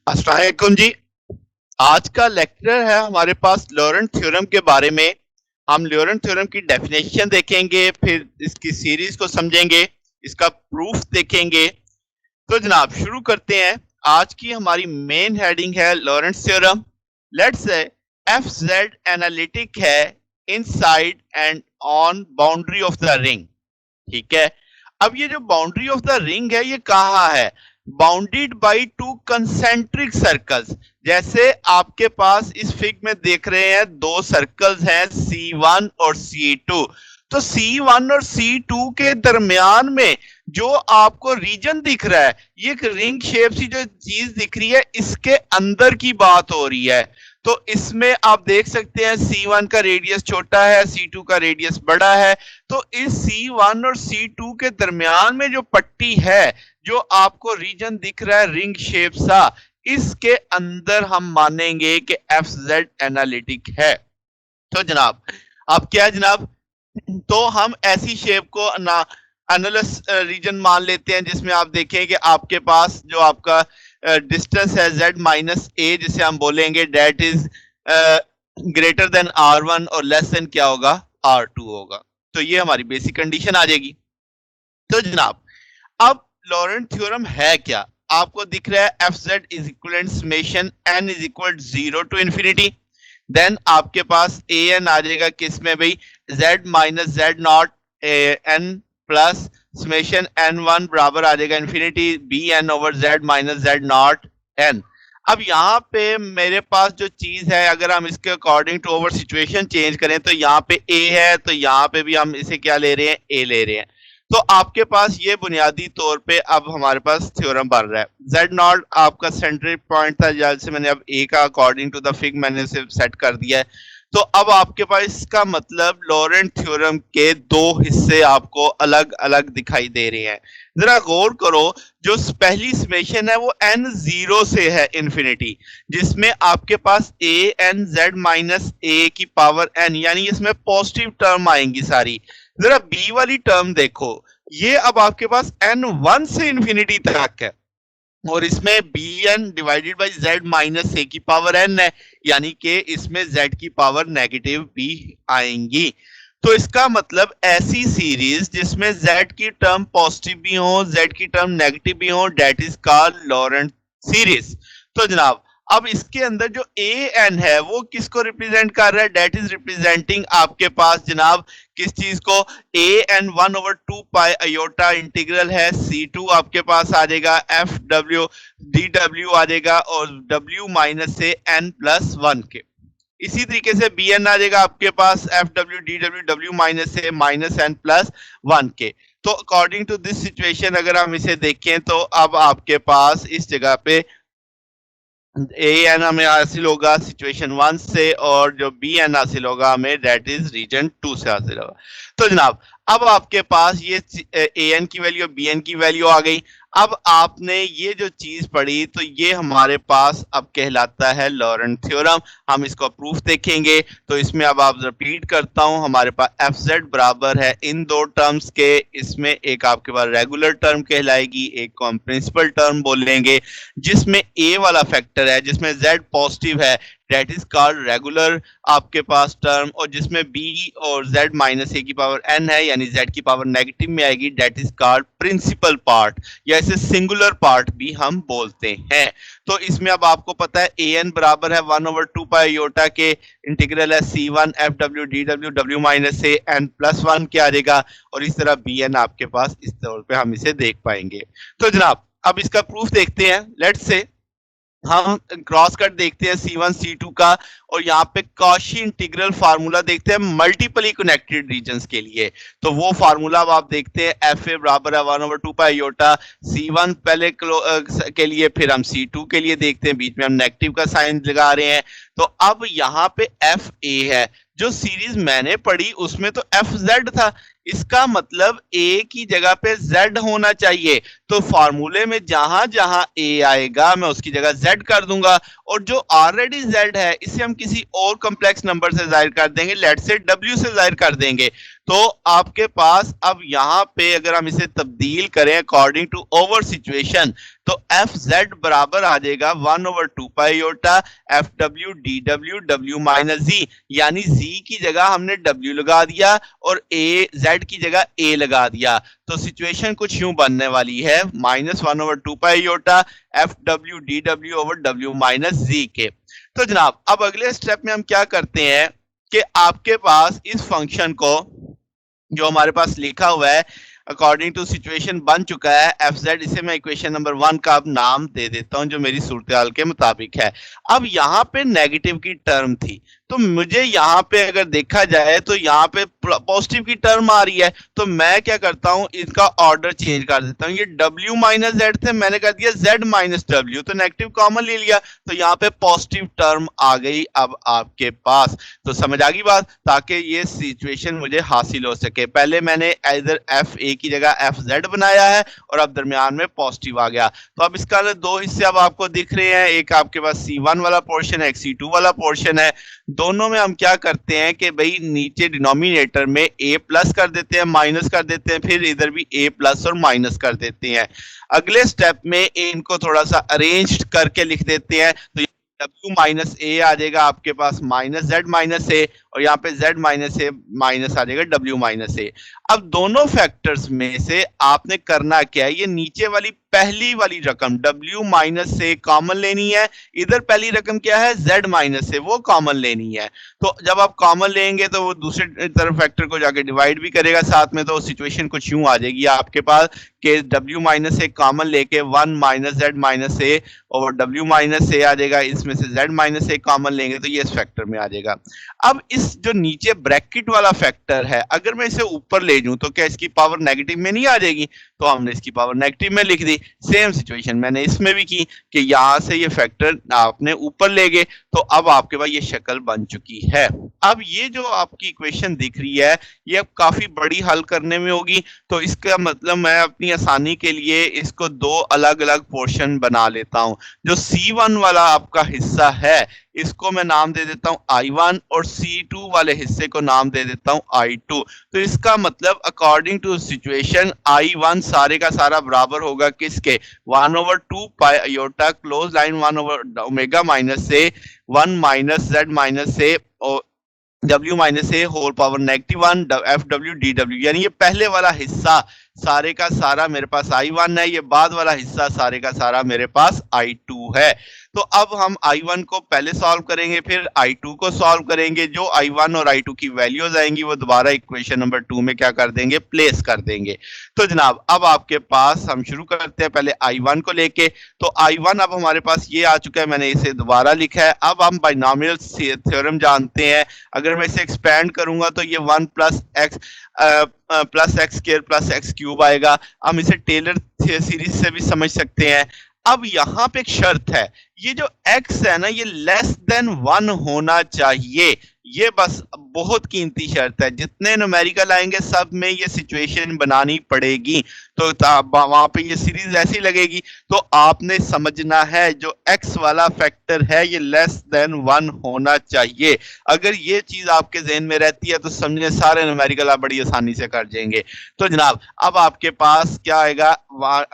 अस्सलाम वालेकुम जी। आज का लेक्चर है हमारे पास लॉरेंट थ्योरम के बारे में। हम लॉरेंट थ्योरम की डेफिनेशन देखेंगे, फिर इसकी सीरीज को समझेंगे, इसका प्रूफ देखेंगे। तो जनाब शुरू करते हैं। आज की हमारी मेन हेडिंग है Laurent theorem. Let's say f z analytic है inside and on boundary of the ring. ठीक है। अब ये जो बाउंड्री ऑफ द रिंग है ये कहाँ है? Bounded by two concentric circles. जैसे आपके पास इस फिग में देख रहे हैं दो सर्कल्स हैं C1 और C2। तो C1 और C2 के दरमियान में जो आपको रीजन दिख रहा है, ये एक रिंग शेप सी जो चीज दिख रही है, इसके अंदर की बात हो रही है। तो इसमें आप देख सकते हैं C1 का रेडियस छोटा है, C2 का रेडियस बड़ा है। तो इस C1 और C2 के दरमियान में जो पट्टी है, जो आपको रीजन दिख रहा है रिंग शेप सा, इसके अंदर हम मानेंगे कि एफ जेड एनालिटिक है। तो जनाब अब क्या है जनाब? तो हम ऐसी शेप को ना एनालिस रीजन मान लेते हैं जिसमें आप देखें कि आपके पास जो आपका डिस्टेंस है z माइनस ए, जिसे हम बोलेंगे date is greater than r1 और लेस देन क्या होगा? r2 होगा। तो ये हमारी बेसिक कंडीशन आ जाएगी। तो जनाब अब लॉरेंट थ्योरम है क्या? आपको दिख रहा है F Z is equal summation N is equal 0 to infinity. Then आपके पास ए एन आ जाएगा किसमें भाई? Z minus Z not N plus summation N one बराबर आ जाएगा infinity B N over Z minus Z not N. अब यहाँ पे मेरे पास जो चीज है, अगर हम इसके according to over situation change करें तो यहाँ पे ए है, तो यहाँ पे भी हम इसे क्या ले रहे हैं? ए ले रहे हैं। तो आपके पास ये बुनियादी तौर पे अब हमारे पास थ्योरम बन रहा है। जेड नॉट आपका सेंट्रल पॉइंट था, जैसे मैंने अब ए का अकॉर्डिंग टू द फिग मैंने इसे सेट कर दिया है। तो अब आपके पास इसका मतलब लॉरेंट थ्योरम के दो हिस्से आपको अलग अलग दिखाई दे रहे हैं। जरा गौर करो, जो पहली समेशन है वो n जीरो से है इंफिनिटी, जिसमें आपके पास A N Z minus a की पावर n, यानी इसमें पॉजिटिव टर्म आएंगी सारी। जरा बी वाली टर्म देखो, ये अब आपके पास n1 से इंफिनिटी तक है, और इसमें b n divided by z minus a की पावर एन है, यानी कि इसमें जेड की पावर नेगेटिव भी आएंगी। तो इसका मतलब ऐसी सीरीज जिसमें जेड की टर्म पॉजिटिव भी हो, जेड की टर्म नेगेटिव भी हो, that is called Laurent series. तो जनाब अब इसके अंदर जो ए एन है वो किसको रिप्रेजेंट कर रहा है? डेट इज रिप्रेजेंटिंग आपके पास जनाब किस चीज को? A N one over two pi iota integral है C2 आपके पास आ जाएगा एफ डब्ल्यू डी डब्ल्यू आ जाएगा, और डब्ल्यू माइनस से एन प्लस वन के। इसी तरीके से बी एन आ जाएगा आपके पास F W D W W minus से माइनस एन प्लस वन के। तो अकॉर्डिंग टू दिस सिचुएशन अगर हम इसे देखें तो अब आपके पास इस जगह पे ए एन हमें हासिल होगा सिचुएशन वन से, और जो बी एन हासिल होगा हमें डेट इज रीजन टू से हासिल होगा। तो जनाब अब आपके पास ये ए एन की वैल्यू बी एन की वैल्यू आ गई। अब आपने ये जो चीज पढ़ी तो ये हमारे पास अब कहलाता है लॉरेंट थ्योरम। हम इसको प्रूफ देखेंगे। तो इसमें अब आप रिपीट करता हूं, हमारे पास एफ जेड बराबर है इन दो टर्म्स के। इसमें एक आपके पास रेगुलर टर्म कहलाएगी, एक को हम प्रिंसिपल टर्म बोलेंगे। जिसमें ए वाला फैक्टर है, जिसमें जेड पॉजिटिव है, डेट इज कॉल्ड रेगुलर आपके पास टर्म, और जिसमें बी और जेड माइनस ए की पावर एन है, यानी जेड की पावर नेगेटिव में आएगी, that is called principal part, या इसे सिंगुलर पार्ट भी हम बोलते हैं। तो इसमें अब आपको पता है ए एन बराबर है one over two pi iota के, इंटीग्रल है C one F W D W W minus A N plus one के आ जाएगा, और इस तरह बी एन आपके पास इस तौर पे हम इसे देख पाएंगे। तो जनाब अब इसका प्रूफ देखते हैं। लेट्स से हम क्रॉस कट देखते हैं C1 C2 का, और यहाँ पे कॉशी इंटीग्रल फार्मूला देखते हैं मल्टीपली कनेक्टेड रीजन्स के लिए। तो वो फार्मूला अब आप देखते हैं, एफ ए बराबर है one over two pi iota C1 पहले के लिए, फिर हम C2 के लिए देखते हैं, बीच में हम नेगेटिव का साइन लगा रहे हैं। तो अब यहाँ पे एफ ए है, जो सीरीज मैंने पढ़ी उसमें तो एफ जेड था, इसका मतलब ए की जगह पे जेड होना चाहिए। तो फार्मूले में जहां जहां ए आएगा मैं उसकी जगह जेड कर दूंगा, और जो ऑलरेडी जेड है इसे हम किसी और कॉम्प्लेक्स नंबर से जाहिर कर देंगे, लेट्स से डब्ल्यू से जाहिर कर देंगे। तो आपके पास अब यहाँ पे अगर हम इसे तब्दील करें अकॉर्डिंग टू ओवर सिचुएशन, तो एफ जेड बराबर आ जाएगा 1/2 pi iota F W D W W minus G, यानी जी की जगह हमने डब्ल्यू लगा दिया और ए जेड की जगह ए लगा दिया। तो सिचुएशन कुछ यूं बनने वाली है -1/2 pi iota F W D W over W minus जी के। तो जनाब अब अगले स्टेप में हम क्या करते हैं कि आपके पास इस फंक्शन को जो हमारे पास लिखा हुआ है अकॉर्डिंग टू सिचुएशन बन चुका है एफ जेड, इसे मैं इक्वेशन नंबर 1 का अब नाम दे देता हूं जो मेरी सूरत हाल के मुताबिक है। अब यहाँ पे नेगेटिव की टर्म थी, तो मुझे यहाँ पे अगर देखा जाए तो यहाँ पे पॉजिटिव की टर्म आ रही है, तो मैं क्या करता हूँ इसका ऑर्डर चेंज कर देता हूँ। ये w माइनस जेड थे, मैंने कर दिया z माइनस डब्ल्यू, तो नेगेटिव कॉमन ले लिया, तो यहाँ पे पॉजिटिव टर्म आ गई अब आपके पास। तो समझ आ गई बात, ताकि ये सिचुएशन मुझे हासिल हो सके। पहले मैंने इधर एफ ए की जगह एफ जेड बनाया है और अब दरमियान में पॉजिटिव आ गया। तो अब इसका दो हिस्से अब आपको दिख रहे हैं, एक आपके पास C1 वाला पोर्शन है, एक C2 वाला पोर्शन है। दोनों में हम क्या करते हैं कि भाई नीचे डिनोमिनेटर में a प्लस कर देते हैं, माइनस कर देते हैं, फिर इधर भी a प्लस और माइनस कर देते हैं। अगले स्टेप में इनको थोड़ा सा अरेंज करके लिख देते हैं, तो w माइनस ए आ जाएगा आपके पास माइनस जेड माइनस ए, और यहाँ पे z माइनस ए माइनस आ जाएगा w माइनस ए। अब दोनों फैक्टर्स में से आपने करना क्या है, ये नीचे वाली पहली वाली रकम w माइनस से कॉमन लेनी है, इधर पहली रकम क्या है z माइनस से, वो कॉमन लेनी है। तो जब आप कॉमन लेंगे तो वो दूसरे तरफ फैक्टर को जाके डिवाइड भी करेगा साथ में, तो सिचुएशन कुछ यूं आ जाएगी आपके पास कि w माइनस से कॉमन लेके 1 माइनस जेड माइनस ए और w माइनस से आ जाएगा, इसमें से z माइनस से कॉमन लेंगे तो ये इस फैक्टर में आ जाएगा। अब इस जो नीचे ब्रैकेट वाला फैक्टर है, अगर मैं इसे ऊपर ले जाऊं तो क्या इसकी पावर नेगेटिव में नहीं आ जाएगी, तो हमने इसकी पावर नेगेटिव में लिख दी। सेम सिचुएशन मैंने इसमें भी की कि यहां से ये फैक्टर आपने ऊपर ले गए, तो अब आपके पास ये शक्ल बन चुकी है। अब ये जो आपकी इक्वेशन दिख रही है ये अब काफी बड़ी हल करने में होगी, तो इसका मतलब मैं अपनी आसानी के लिए इसको दो अलग अलग पोर्शन बना लेता हूं। जो C1 वाला आपका हिस्सा है इसको मैं नाम दे देता हूं I1 और C2 वाले हिस्से को नाम दे देता हूं I2। तो इसका मतलब अकॉर्डिंग टू सिचुएशन I1 सारे का सारा बराबर होगा किसके, 1/2 pi iota close line 1 omega minus से 1 माइनस जेड माइनस से और w माइनस ए whole power -1 F W D W, यानी ये पहले वाला हिस्सा सारे का सारा मेरे पास I1 है, ये बाद वाला हिस्सा सारे का सारा मेरे पास I2 है। तो अब हम I1 को पहले सॉल्व करेंगे, फिर I2 को सॉल्व करेंगे। जो I1 और I2 की वैल्यूज आएंगी वो दोबारा इक्वेशन नंबर 2 में क्या कर देंगे, प्लेस कर देंगे। तो जनाब अब आपके पास हम शुरू करते हैं पहले I1 को लेके। तो I1 अब हमारे पास ये आ चुका है, मैंने इसे दोबारा लिखा है। अब हम बाइनोमियल थ्योरम जानते हैं, अगर मैं इसे एक्सपेंड करूंगा तो ये 1 plus x square plus x cube आएगा। हम इसे टेलर सीरीज से भी समझ सकते हैं। अब यहाँ पे एक शर्त है, ये जो x है ना ये लेस देन 1 होना चाहिए, ये बस बहुत कीमती शर्त है। जितने न्यूमेरिकल आएंगे सब में ये सिचुएशन बनानी पड़ेगी, तो वहां पे ये सीरीज ऐसी लगेगी। तो आपने समझना है जो x वाला फैक्टर है ये लेस देन 1 होना चाहिए। अगर ये चीज आपके जहन में रहती है तो समझे सारे न्यूमेरिकल आप बड़ी आसानी से कर जाएंगे। तो जनाब अब आपके पास क्या आएगा,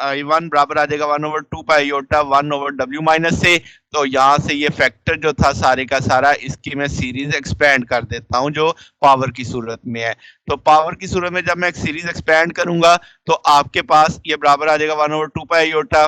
I1 बराबर आ जाएगा 1/2 पाई आयोटा 1/w माइनस से। तो यहां से ये फैक्टर जो था सारे का सारा इसकी मैं सीरीज एक्सपेंड कर देता हूं जो पावर की सूरत में है। तो पावर की सूरत में जब मैं एक सीरीज एक्सपेंड करूंगा तो आपके पास ये बराबर आ जाएगा 1/2 pi iota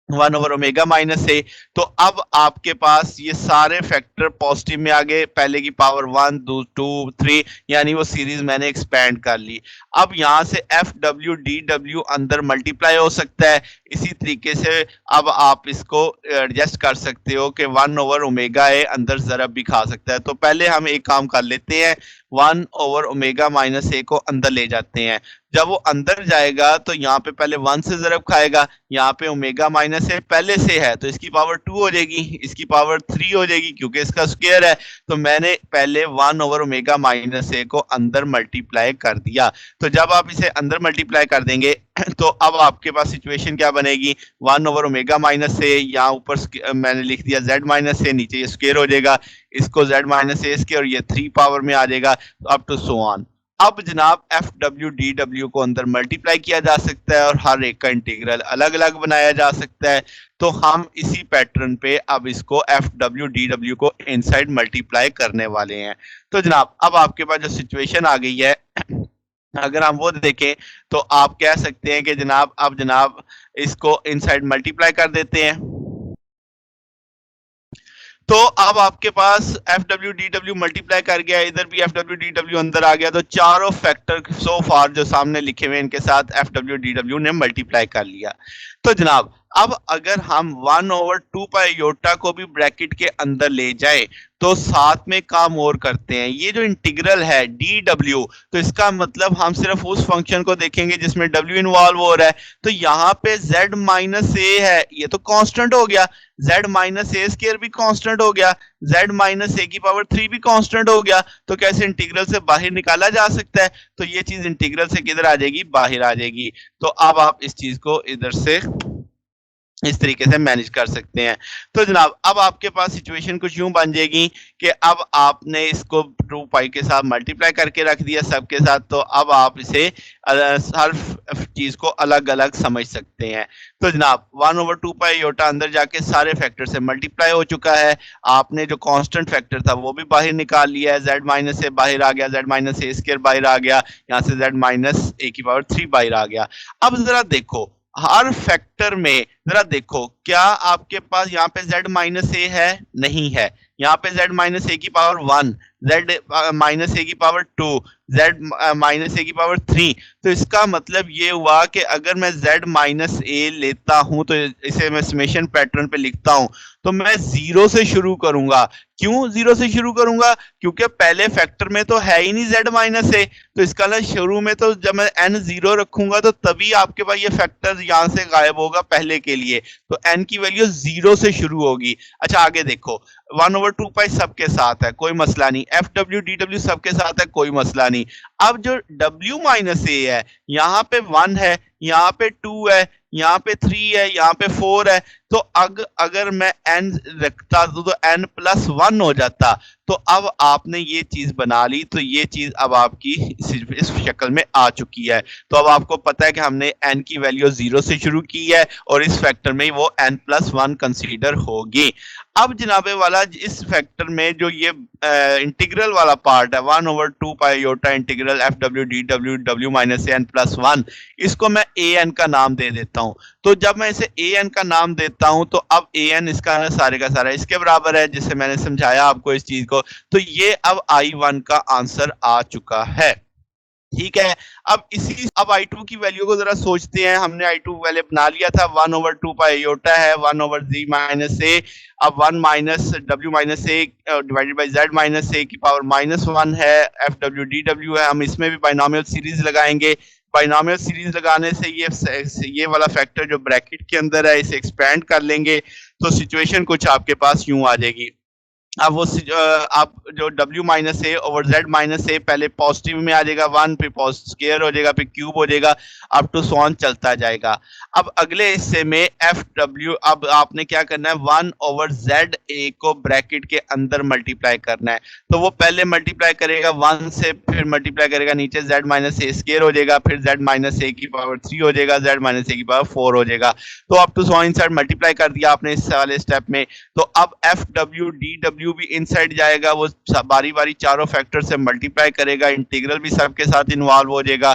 1 over omega minus से। तो अब आपके पास ये सारे फैक्टर पॉजिटिव में आ गए, पहले की पावर 1 2 3, यानी वो सीरीज मैंने एक्सपेंड कर ली। अब यहाँ से एफ डब्ल्यू डी डब्ल्यू अंदर मल्टीप्लाई हो सकता है, इसी तरीके से अब आप इसको एडजस्ट कर सकते हो कि 1 ओवर ओमेगा ए अंदर ज़रब भी खा सकता है। तो पहले हम एक काम कर लेते हैं, 1 ओवर ओमेगा माइनस ए को अंदर ले जाते हैं। जब वो अंदर जाएगा तो यहाँ पे पहले 1 से ज़रब खाएगा, यहाँ पे ओमेगा माइनस ए पहले से है तो इसकी पावर 2 हो जाएगी, इसकी पावर 3 हो जाएगी क्योंकि इसका स्क्वायर है। तो मैंने पहले 1 ओवर ओमेगा माइनस ए को अंदर मल्टीप्लाई कर दिया। तो जब आप इसे अंदर मल्टीप्लाई कर देंगे तो अब आपके पास सिचुएशन क्या बनेगी, 1 ओवर ओमेगा माइनस से, यहाँ ऊपर मैंने लिख दिया z माइनस से, नीचे ये स्क्वायर हो जाएगा, इसको z माइनस ए स्क्वायर और ये 3 पावर में आ जाएगा, तो अप टू सो ऑन। अब जनाब एफ डब्ल्यू डी डब्ल्यू को अंदर मल्टीप्लाई किया जा सकता है और हर एक का इंटीग्रल अलग अलग बनाया जा सकता है। तो हम इसी पैटर्न पे अब इसको एफ डब्ल्यू डी डब्ल्यू को इनसाइड मल्टीप्लाई करने वाले हैं। तो जनाब अब आपके पास जो सिचुएशन आ गई है अगर हम वो देखें तो आप कह सकते हैं कि जनाब अब जनाब इसको इनसाइड मल्टीप्लाई कर देते हैं। तो अब आपके पास F W D W multiply कर गया, इधर भी एफ डब्ल्यू डी डब्ल्यू अंदर आ गया, तो चारों फैक्टर सो फार जो सामने लिखे हुए इनके साथ एफ डब्ल्यू डी डब्ल्यू ने मल्टीप्लाई कर लिया। तो जनाब अब अगर हम 1/2 पाई योटा को भी ब्रैकेट के अंदर ले जाए तो साथ में काम और करते हैं। ये जो इंटीग्रल है डी डब्ल्यू, तो इसका मतलब हम सिर्फ उस फंक्शन को देखेंगे जिसमें डब्ल्यू इन्वॉल्व हो रहा है। तो यहाँ पे z माइनस ए है, ये तो कांस्टेंट हो गया, z माइनस ए स्क्वायर भी कांस्टेंट हो गया, z माइनस ए की पावर 3 भी कांस्टेंट हो गया। तो कैसे इंटीग्रल से बाहर निकाला जा सकता है? तो ये चीज इंटीग्रल से किधर आ जाएगी? बाहर आ जाएगी। तो अब आप इस चीज को इधर से इस तरीके से मैनेज कर सकते हैं। तो जनाब अब आपके पास सिचुएशन कुछ यूं बन जाएगी कि अब आपने इसको 2 पाई के साथ मल्टीप्लाई करके रख दिया सबके साथ, तो अब आप इसे हर चीज को अलग अलग समझ सकते हैं। तो जनाब 1/2 पाई योटा अंदर जाके सारे फैक्टर से मल्टीप्लाई हो चुका है। आपने जो कांस्टेंट फैक्टर था वो भी बाहर निकाल लिया है, z माइनस ए बाहर आ गया, z माइनस ए स्क्वायर बाहर आ गया, यहाँ से z माइनस ए की पावर 3 बाहर आ गया। अब जरा देखो हर फैक्टर में जरा देखो क्या आपके पास यहाँ पे z माइनस ए है? नहीं है। यहाँ पे z माइनस ए की पावर 1, z माइनस ए की पावर 2, z माइनस ए की पावर 3। तो इसका मतलब ये हुआ कि अगर मैं z माइनस ए लेता हूं तो इसे मैं समेशन पैटर्न पे लिखता हूं तो मैं 0 से शुरू करूंगा। क्यों 0 से शुरू करूंगा? क्योंकि पहले फैक्टर में तो है ही नहीं z माइनस ए, तो इसका ना शुरू में तो जब मैं n 0 रखूंगा तो तभी आपके पास ये फैक्टर यहाँ से गायब होगा पहले के लिए, तो n की वैल्यू 0 से शुरू होगी। अच्छा आगे देखो 1/2 पाई सबके साथ है, कोई मसला नहीं, एफ डब्ल्यू डी डब्ल्यू सबके साथ है, कोई मसला नहीं। अब जो w माइनस ए है यहाँ पे 1 है, यहाँ पे 2 है, यहाँ पे 3 है, यहाँ पे 4 है, तो अगर मैं n रखता तो n प्लस 1 हो जाता। तो अब आपने ये चीज बना ली, तो ये चीज अब आपकी इस शक्ल में आ चुकी है। तो अब आपको पता है कि हमने n की वैल्यू 0 से शुरू की है और इस फैक्टर में वो n प्लस 1 कंसीडर होगी। अब जनाबे वाला इस फैक्टर में जो ये इंटीग्रल वाला पार्ट है 1/2 पाई Yotta integral F W D W W minus N plus 1, इसको मैं ए एन का नाम दे देता हूं। तो जब मैं इसे ए एन का नाम देता हूं तो अब ए एन इसका सारे का सारा इसके बराबर है, जिसे मैंने समझाया आपको इस चीज को। तो ये अब i1 का आंसर आ चुका है। ठीक है, अब i2 की वैल्यू को जरा सोचते हैं। हमने i2 वैल्यू बना लिया था 1/2 पाई योटा है 1/z माइनस ए। अब 1 minus w minus a divided by z minus a की पावर -1 है, एफ डब्ल्यू डी डब्ल्यू है। हम इसमें भी बाइनोमियल सीरीज लगाएंगे। बाइनोमियल सीरीज लगाने से ये वाला फैक्टर जो ब्रैकेट के अंदर है इसे एक्सपेंड कर लेंगे, तो सिचुएशन कुछ आपके पास यूं आ जाएगी। अब वो आप जो w माइनस ए ओवर z माइनस ए पहले पॉजिटिव में आ जाएगा 1, फिर स्क्वायर हो जाएगा, फिर क्यूब हो जाएगा, अप टू सो ऑन चलता जाएगा। अब अगले हिस्से में एफ डब्ल्यू, अब आपने क्या करना है 1/z ए को ब्रैकेट के अंदर मल्टीप्लाई करना है। तो वो पहले मल्टीप्लाई करेगा 1 से, फिर मल्टीप्लाई करेगा नीचे z माइनस ए स्क्वायर हो जाएगा, फिर z माइनस ए की पावर 3 हो जाएगा, z माइनस ए की पावर 4 हो जाएगा। तो up to so on inside multiply कर दिया आपने इस वाले स्टेप में। तो अब एफ डब्ल्यू डी डब्ल्यू भी इनसाइड जाएगा, वो बारी बारी चारों फैक्टर से मल्टीप्लाई करेगा, इंटीग्रल भी सबके साथ इन्वॉल्व हो जाएगा।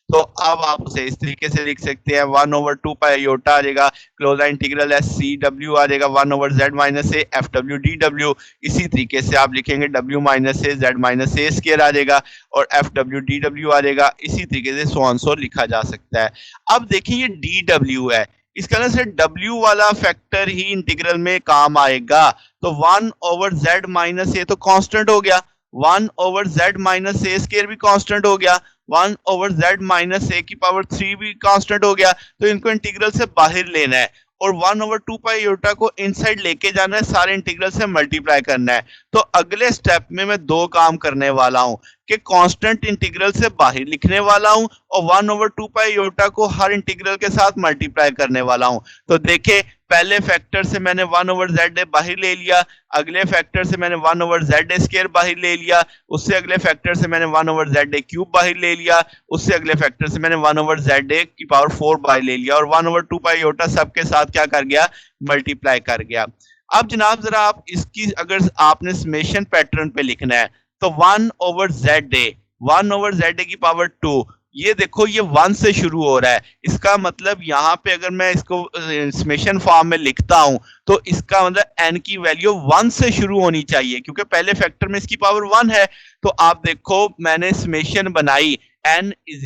तो अब आप उसे इस तरीके से लिख सकते हैं 1/2 पाई योटा आ जाएगा, close integral S C W आ जाएगा 1/z minus A F W D W. इसी तरीके से आप लिखेंगे w माइनस ए z माइनस ए स्क्वायर आ जाएगा और एफ डब्ल्यू डी डब्ल्यू आ जाएगा। इसी तरीके से सो ऑन सो लिखा जा सकता है। अब देखिए ये डी डब्ल्यू है, इसका ना से w वाला फैक्टर ही इंटीग्रल में काम आएगा। तो 1/z माइनस ए तो कांस्टेंट हो गया, 1/z माइनस ए स्क्वायर भी कांस्टेंट हो गया, 1/z माइनस ए की पावर 3 भी कांस्टेंट हो गया। तो इनको इंटीग्रल से बाहर लेना है और 1/2 पाई योटा को इनसाइड लेके जाना है, सारे इंटीग्रल से मल्टीप्लाई करना है। तो अगले स्टेप में मैं दो काम करने वाला हूं कि कांस्टेंट इंटीग्रल से बाहर लिखने वाला हूं और 1/2 पाई आयोटा को हर इंटीग्रल के साथ मल्टीप्लाई करने वाला हूं। तो देखें, पहले फैक्टर से मैंने 1/z बाहर ले लिया, अगले फैक्टर से मैंने 1/z² बाहर ले लिया, उससे अगले फैक्टर से मैंने 1/z³ बाहर ले लिया, उससे अगले फैक्टर से मैंने 1/z⁴ बाहर ले लिया और 1/2 पाई आयोटा सबके साथ क्या कर गया, मल्टीप्लाई कर गया। अब जनाब जरा आप इसकी अगर आपने समेशन पैटर्न पे लिखना है तो 1/2, ये देखो ये 1 से शुरू हो रहा है। इसका मतलब यहाँ पे अगर मैं इसको समेशन फॉर्म में लिखता हूं तो इसका मतलब n की वैल्यू 1 से शुरू होनी चाहिए, क्योंकि पहले फैक्टर में इसकी पावर 1 है। तो आप देखो मैंने समेशन बनाई n =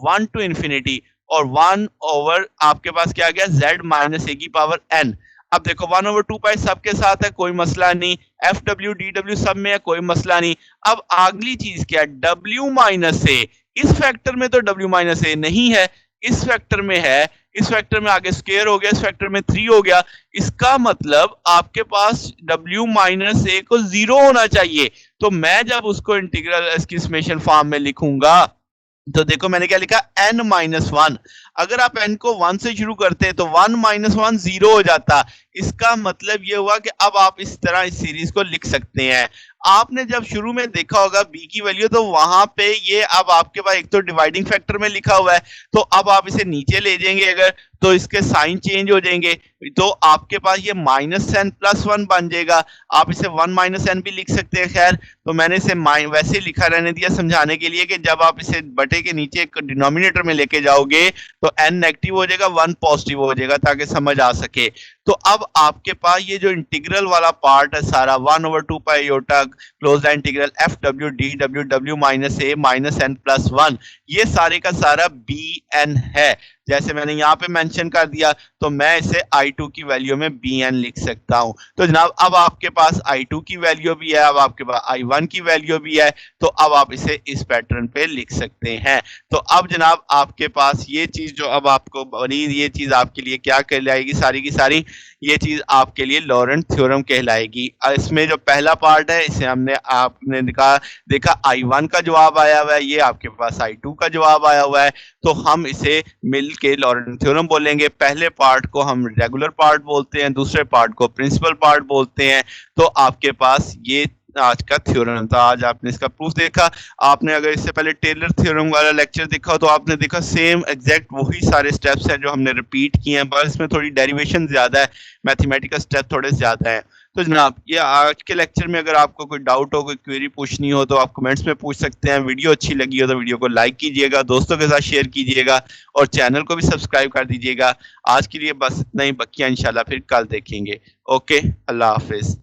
1 to infinity और 1 over आपके पास क्या आ गया, z - a की पावर n। अब देखो 1/2 पाई सबके साथ है, कोई मसला नहीं, FW DW सब में है, कोई मसला नहीं। अब अगली चीज क्या है, W - a। इस फैक्टर में तो W - a नहीं है, इस फैक्टर में है, इस फैक्टर में आगे स्क्वायर हो गया, इस फैक्टर में 3 हो गया। इसका मतलब आपके पास W - a को 0 होना चाहिए। तो मैं जब उसको इंटीग्रल इसकी समेशन फॉर्म में लिखूंगा तो देखो मैंने क्या लिखा, n-1। अगर आप n को 1 से शुरू करते हैं तो 1 - 1 0 हो जाता। इसका मतलब ये हुआ कि अब आप इस तरह इस सीरीज को लिख सकते हैं। आपने जब शुरू में देखा होगा b की वैल्यू, तो वहां पे ये अब आपके पास एक तो डिवाइडिंग फैक्टर में लिखा हुआ है, तो अब आप इसे नीचे ले जाएंगे अगर तो इसके साइन चेंज हो जाएंगे, तो आपके पास ये -n+1 बन जाएगा। आप इसे 1 - n भी लिख सकते हैं। खैर, तो मैंने इसे वैसे लिखा रहने दिया समझाने के लिए कि जब आप इसे बटे के नीचे एक डिनोमिनेटर में लेके जाओगे तो n नेगेटिव हो जाएगा, 1 पॉजिटिव हो जाएगा, ताकि समझ आ सके। तो अब आपके पास ये जो इंटीग्रल वाला पार्ट है सारा 1/2 pi iota closed integral FW DW W - a - n+1, ये सारे का सारा bn है। जैसे मैंने यहाँ पे मेंशन कर दिया, तो मैं इसे I2 की वैल्यू में bn लिख सकता हूँ। तो जनाब अब आपके पास I2 की वैल्यू भी है, अब आपके पास I1 की वैल्यू भी है, तो अब आप इसे इस पैटर्न पे लिख सकते हैं। तो अब जनाब आपके पास ये चीज जो अब आपको बनी, ये चीज आपके लिए क्या कहलाएगी, सारी की सारी ये चीज आपके लिए लॉरेंट थ्योरम कहलाएगी। इसमें जो पहला पार्ट है इसे हमने आपने देखा I1 का जवाब आया हुआ है, ये आपके पास I2 का जवाब आया हुआ है, तो हम इसे मिल के लॉरेंट थ्योरम बोलेंगे। पहले पार्ट को हम रेगुलर पार्ट बोलते हैं, दूसरे पार्ट को प्रिंसिपल पार्ट बोलते हैं। तो आपके पास ये आज का थ्योरम था। आज आपने इसका प्रूफ देखा। आपने अगर इससे पहले टेलर थ्योरम वाला लेक्चर देखा तो आपने देखा सेम एग्जैक्ट वही सारे स्टेप्स हैं जो हमने रिपीट किए हैं, बस इसमें थोड़ी डेरिवेशन ज्यादा है, मैथमेटिकल स्टेप थोड़े ज्यादा है। तो जनाब ये आज के लेक्चर में अगर आपको कोई डाउट हो, कोई क्वेरी पूछनी हो तो आप कमेंट्स में पूछ सकते हैं। वीडियो अच्छी लगी हो तो वीडियो को लाइक कीजिएगा, दोस्तों के साथ शेयर कीजिएगा और चैनल को भी सब्सक्राइब कर दीजिएगा। आज के लिए बस इतना ही, बकिया इंशाल्लाह फिर कल देखेंगे। ओके, अल्लाह हाफिज।